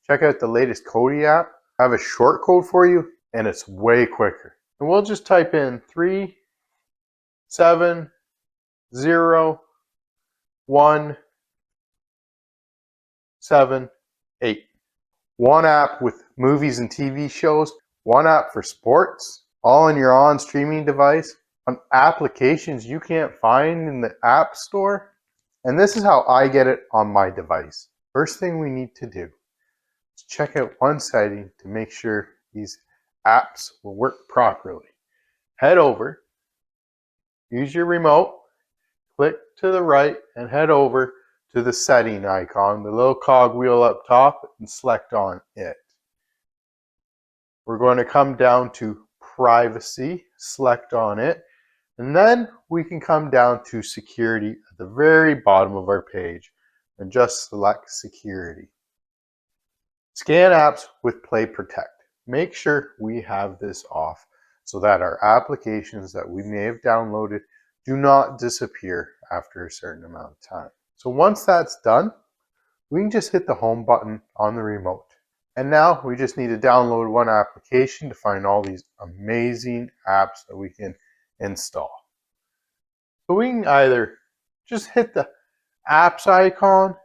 check out the latest Kodi app. I have a short code for you, and it's way quicker. And we'll just type in 370178. One app with movies and TV shows, one app for sports, all on your streaming device, on applications you can't find in the App Store. And this is how I get it on my device. First thing we need to do is check out one setting to make sure these apps will work properly. Head over, use your remote, click to the right and head over to the setting icon, the little cog wheel up top, and select on it. We're going to come down to privacy, select on it, and then we can come down to security at the very bottom of our page and just select security. Scan apps with Play Protect. Make sure we have this off so that our applications that we may have downloaded do not disappear after a certain amount of time. So once that's done, we can just hit the home button on the remote. And now we just need to download one application to find all these amazing apps that we can install. So we can either just hit the apps icon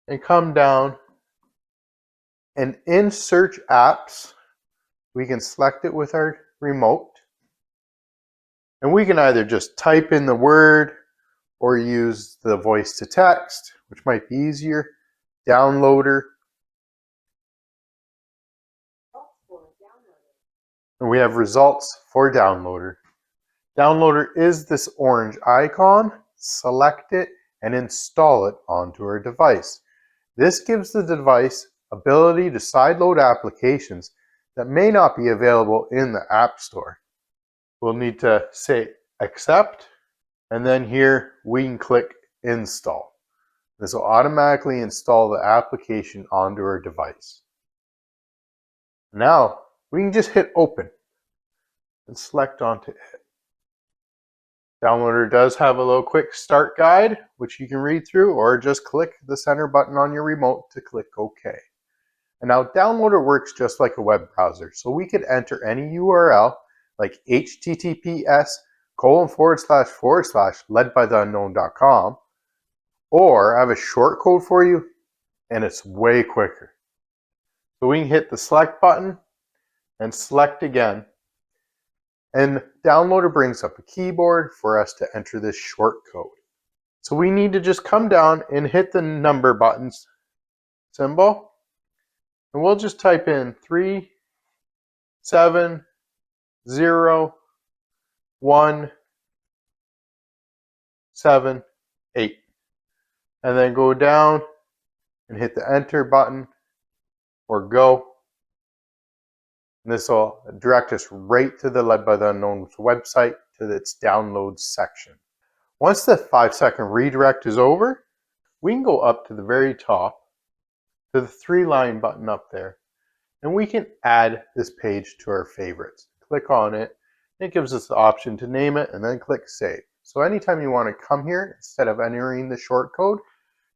and come down, and in search apps, we can select it with our remote. And we can either just type in the word or use the voice to text, which might be easier. Downloader. And we have results for downloader. Downloader is this orange icon. Select it and install it onto our device. This gives the device ability to sideload applications that may not be available in the App Store. We'll need to say accept, and then here we can click install. This will automatically install the application onto our device. Now we can just hit open and select onto it. Downloader does have a little quick start guide, which you can read through, or just click the center button on your remote to click OK. And now Downloader works just like a web browser. So we could enter any URL like https://ledbytheunknown.com, or I have a short code for you, and it's way quicker. So we can hit the select button and select again. And Downloader brings up a keyboard for us to enter this short code. So we need to just come down and hit the number buttons symbol. And we'll just type in 370178. And then go down and hit the enter button or go. And this will direct us right to the Led by the Unknown website, to its downloads section. Once the 5-second redirect is over, we can go up to the very top to the 3-line button up there, and we can add this page to our favorites. Click on it. It gives us the option to name it and then click save. So anytime you want to come here, instead of entering the short code,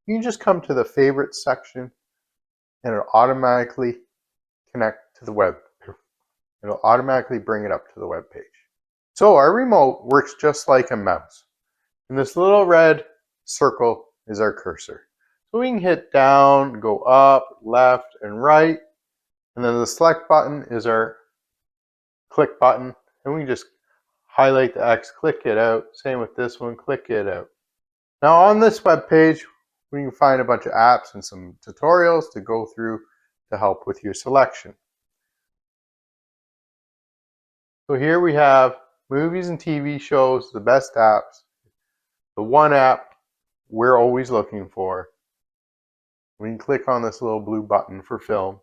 you can just come to the favorites section and it'll automatically connect to the web. It'll automatically bring it up to the web page. So our remote works just like a mouse. And this little red circle is our cursor. So we can hit down, go up, left, and right. And then the select button is our click button. And we can just highlight the X, click it out. Same with this one, click it out. Now on this web page, we can find a bunch of apps and some tutorials to go through to help with your selection. So here we have movies and TV shows, the best apps, the one app we're always looking for. We can click on this little blue button for film,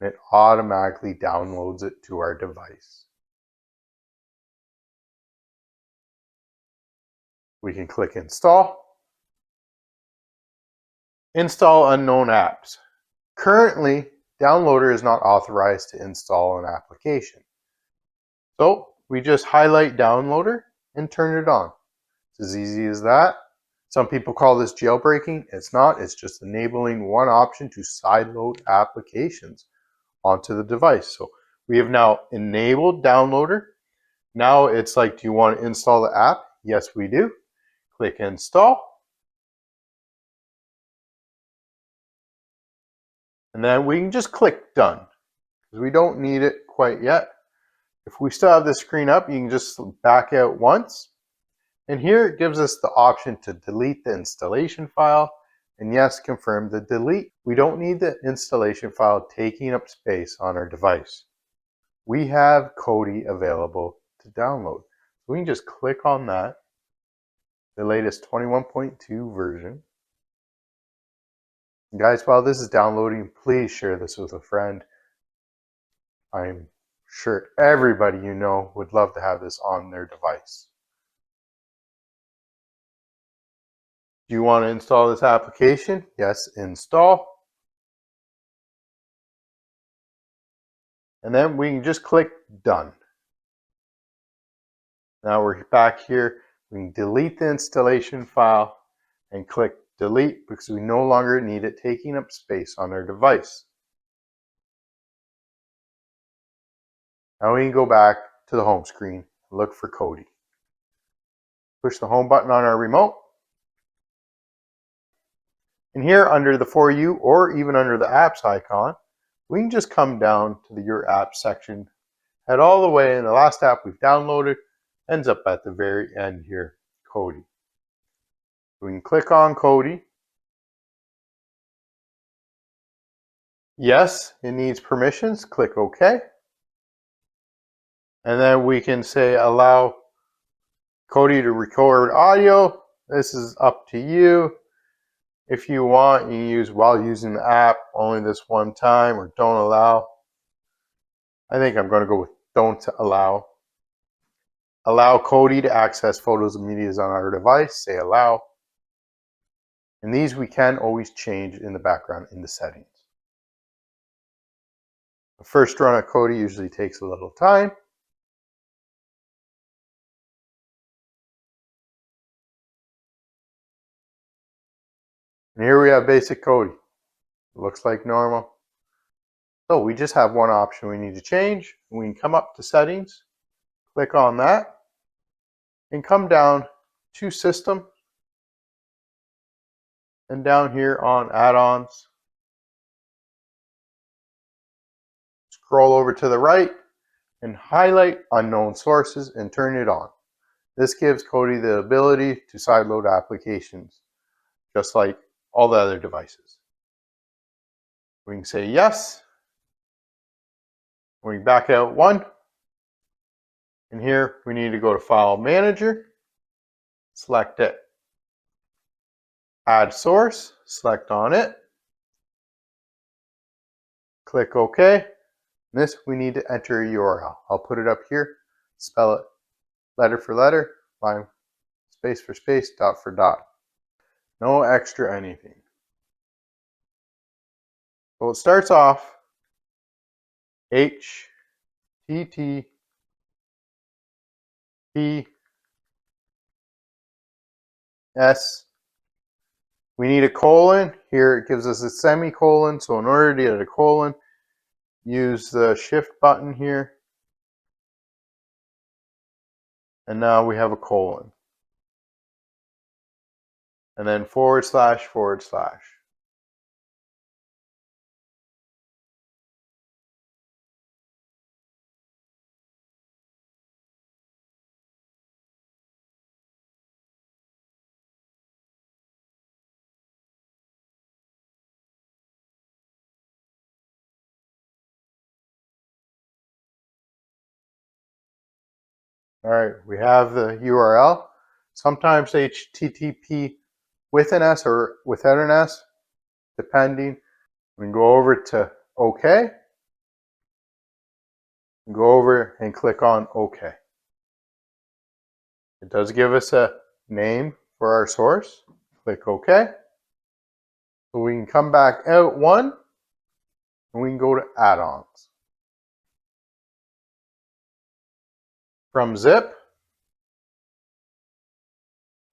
and it automatically downloads it to our device. We can click install. Install unknown apps. Currently, Downloader is not authorized to install an application. So we just highlight Downloader and turn it on. It's as easy as that. Some people call this jailbreaking. It's not. It's just enabling one option to sideload applications onto the device. So we have now enabled downloader. Now it's like, do you want to install the app? Yes, we do. Click install. And then we can just click done because we don't need it quite yet. If we still have the screen up, you can just back out once. And here it gives us the option to delete the installation file. And yes, confirm the delete. We don't need the installation file taking up space on our device. We have Kodi available to download. We can just click on that, the latest 21.2 version. And guys, while this is downloading, please share this with a friend. I'm sure everybody you know would love to have this on their device. Do you want to install this application? Yes, install. And then we can just click done. Now we're back here. We can delete the installation file and click delete because we no longer need it taking up space on our device. Now we can go back to the home screen and look for Kodi. Push the home button on our remote. And here under the For You or even under the apps icon, we can just come down to the Your Apps section, head all the way, and the last app we've downloaded ends up at the very end here, Kodi. We can click on Kodi. Yes, it needs permissions. Click OK. And then we can say allow Kodi to record audio. This is up to you. If you want, you use while using the app only this one time, or don't allow. I think I'm going to go with don't allow. Allow Kodi to access photos and media on our device. Say allow. And these we can always change in the background in the settings. The first run of Kodi usually takes a little time. And here we have basic Kodi. It looks like normal. So we just have one option we need to change. We can come up to settings, click on that, and come down to system, and down here on add-ons, scroll over to the right and highlight unknown sources and turn it on. This gives Kodi the ability to sideload applications, just like all the other devices. We can say yes. We back out one. And here we need to go to File Manager, select it. Add source, select on it. Click OK. This we need to enter a URL. I'll put it up here. Spell it letter for letter, line, space for space, dot for dot. No extra anything. So it starts off HTTP S. We need a colon. Here it gives us a semicolon. So in order to get a colon, use the shift button here. And now we have a colon. And then forward slash, forward slash. All right, we have the URL. Sometimes HTTP with an S or without an S, depending. We can go over to OK. Go over and click on OK. It does give us a name for our source. Click OK. So we can come back out one, and we can go to add-ons. From zip,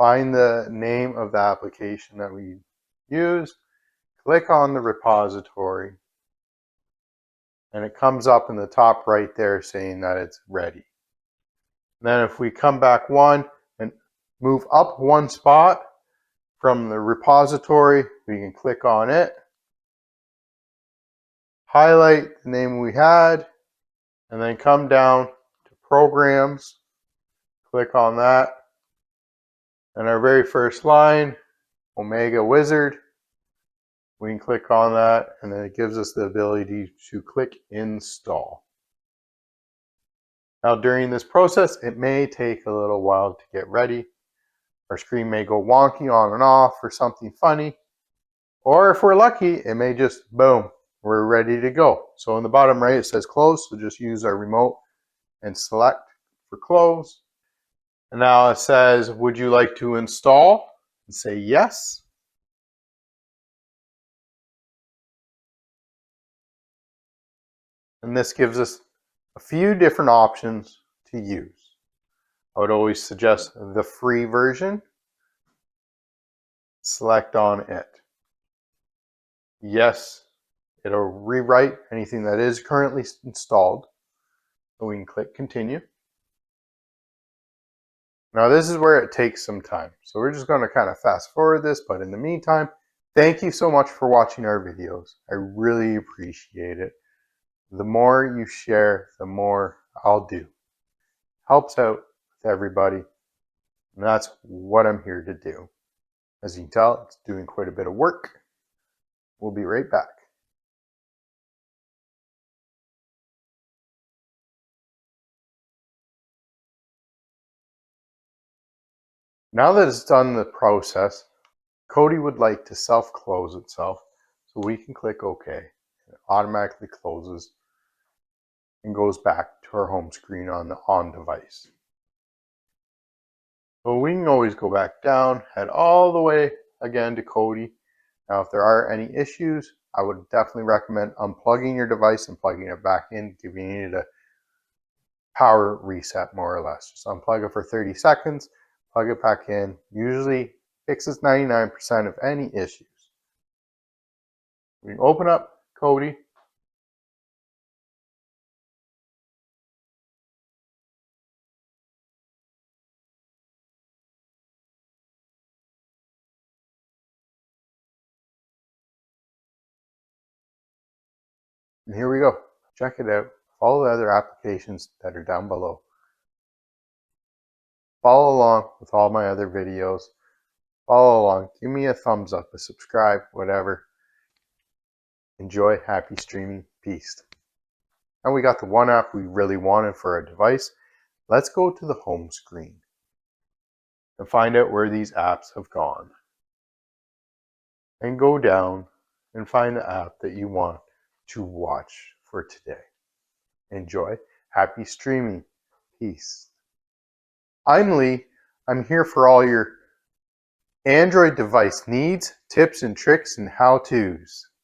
find the name of the application that we use, click on the repository, and it comes up in the top right there saying that it's ready. Then if we come back one and move up one spot from the repository, we can click on it, highlight the name we had, and then come down to programs, click on that, and our very first line, Omega Wizard, we can click on that, and then it gives us the ability to click install. Now during this process, it may take a little while to get ready. Our screen may go wonky on and off or something funny. Or if we're lucky, it may just, boom, we're ready to go. So in the bottom right, it says close. So just use our remote and select for close. And now it says, would you like to install? And say yes. And this gives us a few different options to use. I would always suggest the free version. Select on it. Yes, it'll rewrite anything that is currently installed. So we can click continue. Now this is where it takes some time. So we're just going to kind of fast forward this, but in the meantime, thank you so much for watching our videos. I really appreciate it. The more you share, the more I'll do. Helps out with everybody. And that's what I'm here to do. As you can tell, it's doing quite a bit of work. We'll be right back. Now that it's done the process, Kodi would like to self-close itself, so we can click OK. It automatically closes and goes back to our home screen on the on device. So we can always go back down, head all the way again to Kodi. Now if there are any issues, I would definitely recommend unplugging your device and plugging it back in, giving it a power reset more or less. Just unplug it for 30 seconds, plug it back in. Usually fixes 99% of any issues. We can open up Kodi. And here we go. Check it out. Follow the other applications that are down below. Follow along with all my other videos. Follow along. Give me a thumbs up, a subscribe, whatever. Enjoy. Happy streaming. Peace. Now we got the one app we really wanted for our device. Let's go to the home screen and find out where these apps have gone. And go down and find the app that you want to watch for today. Enjoy. Happy streaming. Peace. I'm Lee. I'm here for all your Android device needs, tips and tricks, and how-tos.